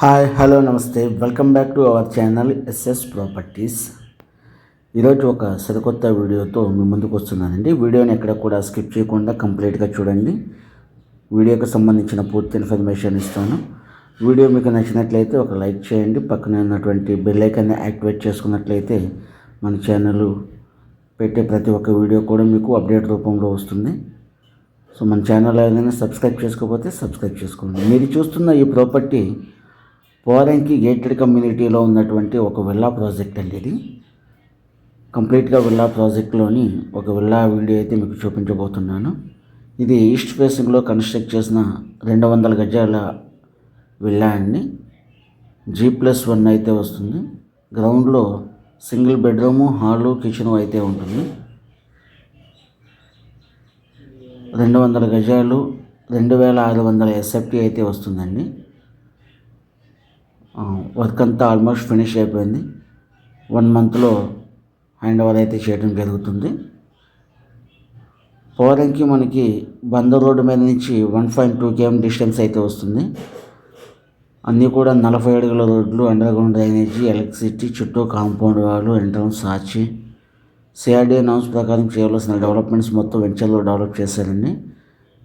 Hi hello నమస్తే welcome back to our channel SS properties. ఈరోజు ఒక సరికొత్త వీడియోతో మీ ముందుకు వస్తున్నానండి. వీడియోని ఎక్కడ కూడా స్కిప్ చేయకుండా కంప్లీట్గా చూడండి. వీడియోకి సంబంధించిన పూర్తి ఇన్ఫర్మేషన్ ఇస్తాను. వీడియో మీకు నచ్చినట్లయితే ఒక లైక్ చేయండి. పక్కనే ఉన్నటువంటి బెల్ ఐకాన్ని యాక్టివేట్ చేసుకున్నట్లయితే మన ఛానల్ పెట్టే ప్రతి ఒక్క వీడియో కూడా మీకు అప్డేట్ రూపంలో వస్తుంది. సో మన ఛానల్ ఏదైనా సబ్స్క్రైబ్ చేసుకోకపోతే సబ్స్క్రైబ్ చేసుకోండి. మీరు చూస్తున్న ఈ ప్రాపర్టీ పోరంకి గేటెడ్ కమ్యూనిటీలో ఉన్నటువంటి ఒక విల్లా ప్రాజెక్ట్ అండి. ఇది కంప్లీట్గా విల్లా ప్రాజెక్ట్లోని ఒక విల్లా వీడియో అయితే మీకు చూపించబోతున్నాను. ఇది ఈస్ట్ ఫేసింగ్లో కన్స్ట్రక్ట్ చేసిన 200 గజాల విల్లా అండి. G+1 అయితే వస్తుంది. గ్రౌండ్లో సింగిల్ బెడ్రూము, హాలు, కిచెను అయితే ఉంటుంది. 200 గజాలు 2600 SFT అయితే వస్తుందండి. వర్క్ అంతా ఆల్మోస్ట్ ఫినిష్ అయిపోయింది. 1 మంత్లో హ్యాండ్ ఓవర్ అయితే చేయడం జరుగుతుంది. పోరంకి మనకి బందర్ రోడ్డు మీద నుంచి 1.2 km డిస్టెన్స్ అయితే వస్తుంది. అన్నీ కూడా 40 అడుగుల రోడ్లు, అండర్గ్రౌండ్ డ్రైనేజీ, ఎలక్ట్రిసిటీ, చుట్టూ కాంపౌండ్ వాళ్ళు, ఎంట్రన్స్ ఆర్చి, CRDA నామ్స్ ప్రకారం చేయవలసిన డెవలప్మెంట్స్ మొత్తం వెంచర్లో డెవలప్ చేశారండి.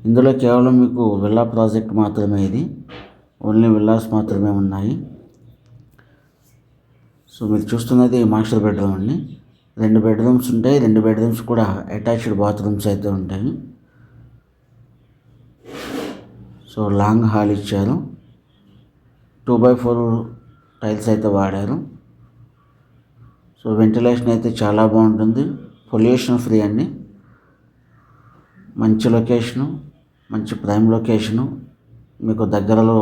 ఇందులో కేవలం మీకు విల్లా ప్రాజెక్ట్ మాత్రమే, ఇది ఓన్లీ విల్లాస్ మాత్రమే ఉన్నాయి. సో మీరు చూస్తున్నది మాస్టర్ బెడ్రూమ్ అండి. 2 బెడ్రూమ్స్ ఉంటాయి. 2 బెడ్రూమ్స్ కూడా అటాచ్డ్ బాత్రూమ్స్ అయితే ఉంటాయి. సో లాంగ్ హాల్ ఇచ్చారు. 2x4 టైల్స్ అయితే వాడారు. సో వెంటిలేషన్ అయితే చాలా బాగుంటుంది. పొల్యూషన్ ఫ్రీ అండి. మంచి లొకేషను, మంచి ప్రైమ్ లొకేషను. మీకు దగ్గరలో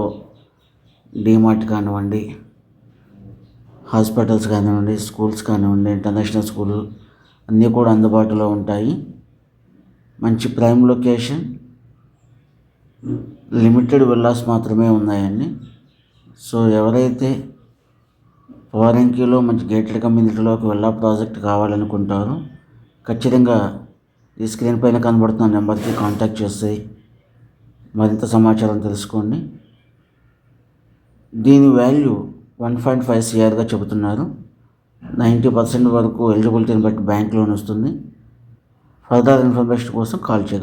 డీమార్ట్ కానివ్వండి, హాస్పిటల్స్ కానివ్వండి, స్కూల్స్ కానివ్వండి, ఇంటర్నేషనల్ స్కూల్ అన్నీ కూడా అందుబాటులో ఉంటాయి. మంచి ప్రైమ్ లొకేషన్. లిమిటెడ్ విల్లాస్ మాత్రమే ఉన్నాయండి. సో ఎవరైతే పోరంకిలో మంచి గేటెడ్ కమ్యూనిటీలో ఒక విల్లా ప్రాజెక్ట్ కావాలనుకుంటారో ఖచ్చితంగా ఈ స్క్రీన్ పైన కనబడుతున్న నెంబర్కి కాంటాక్ట్ చేసి మరింత సమాచారం తెలుసుకోండి. దీని వాల్యూ 1.5 CRగా చెబుతున్నారు. 90% వరకు ఎలిజిబిలిటీని బట్టి బ్యాంక్ లోన్ వస్తుంది. ఫర్దర్ ఇన్ఫర్మేషన్ కోసం కాల్ చేయండి.